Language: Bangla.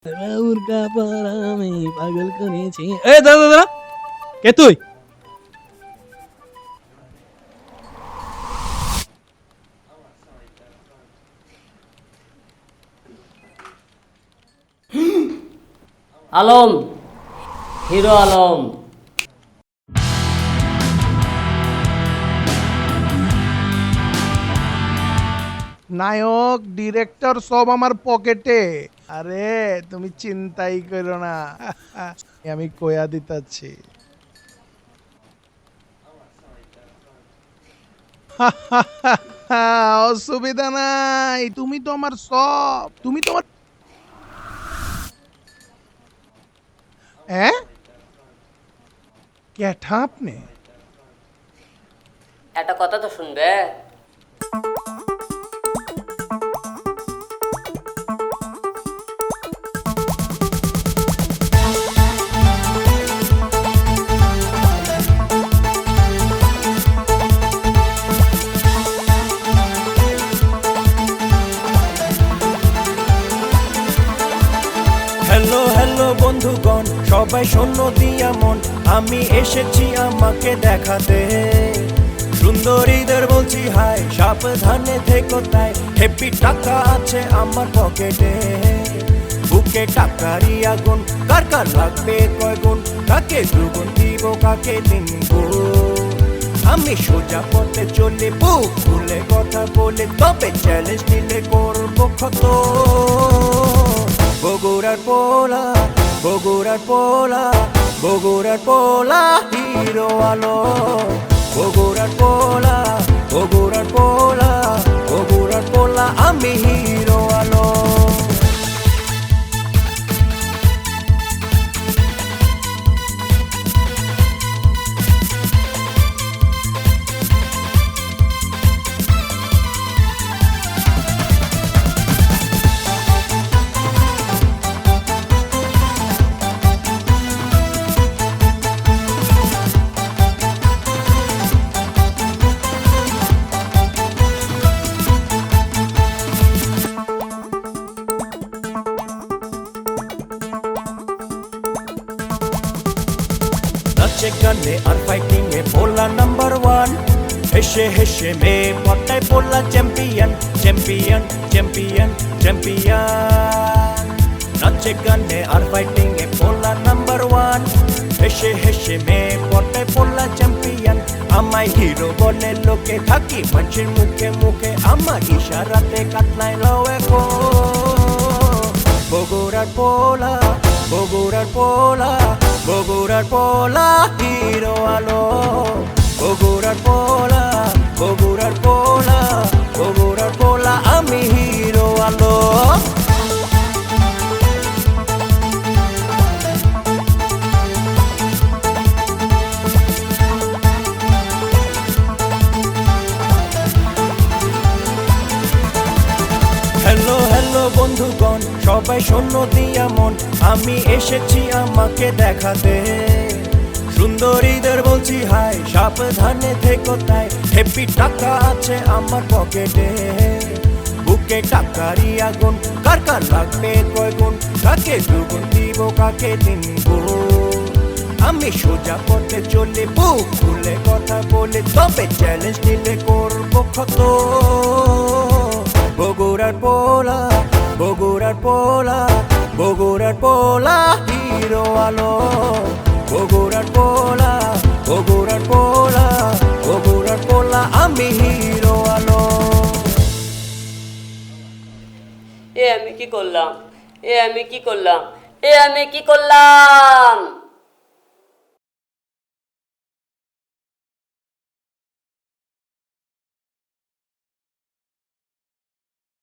উর্গা পারামে পাগল করেছি। এ দাদা দাদা, কে তুই? আলম, হিরো আলম। নায়ক ডিরেক্টর সব আমার পকেটে। আরে তুমি চিন্তাই করো না, আমি কয়া দিতাছি। অসুবিধা নাই, তুমি তো আমার সব, তুমি তো আমার। হ্যাঁ, ক্যাঠা আপনি? একটা কথা তো শুনবে। হ্যালো হ্যালো বন্ধুগণ, সবাই শোনো দিয়া মন, আমি এসেছি আমাকে দেখাতে। সুন্দরীদের বলছি হাই, সাবধানে থেকো তাই, হেপি টাকা আছে আমার পকেটে। বুকে টাকারই আগুন, কার কার লাগবে কয় গুণ, কাকে দুগুণ দিব কাকে তিন গুণ। আমি সোজা পথে চলি, বুক খুলে কথা বলে, তবে চ্যালেঞ্জ নিলে করবো ক্ষত। বগুড়ার পোলা, বগুড়ার পোলা, বগুড়ার পোলা হিরো আলো। বগুড়ার পোলা, বগুড়ার পোলা, বগুড়ার পোলা আমি হিরো আলো। নাচে গানে আর ফাইটিং এ পোলা নাম্বার ওয়ান। হেসে হেসে মেয়ে পটায় পোলা চ্যাম্পিয়ন, চ্যাম্পিয়ন, চ্যাম্পিয়ন, চ্যাম্পিয়ন। নাচে গানে আর ফাইটিং এ পোলা নাম্বার ওয়ান। হেসে হেসে মেয়ে পটায় পোলা চ্যাম্পিয়ন। আমায় হিরো বলে লোকে, থাকি মানুষের মুখে মুখে, আমার ইশারাতে কাটলাই লও এখন। বগুড়ার পোলা, বগুড়ার পোলা, বগুড়ার পোলা হিরো আলো। বগুড়ার পোলা, বগুড়ার পোলা, বগুড়ার পোলা আমি হিরো আলো। হ্যালো হ্যালো বন্ধুগণ, সবাই শোনো দিয়া মন, আমি এসেছি আমাকে দেখাতে। সুন্দরীদের বলছি হাই, সাবধানে থেকো তাই, হেপি টাকা আছে আমার পকেটে। বুকে টাকারই আগুন, কার কার লাগবে কয় গুণ, কাকে দুগুণ দিব কাকে তিন গুণ। আমি সোজা পথে চলি, বুক খুলে কথা বলে, তবে চ্যালেঞ্জ নিলে করবো ক্ষত। বগুড়ার পোলা, বগুড়ার পোলা, বগুড়ার পোলা হিরো আলো। বগুড়ার পোলা, বগুড়ার পোলা, বগুড়ার পোলা আমি হিরো আলো। এ আমি কি করলাম, এ আমি কি করলাম, এ আমি কি করলাম।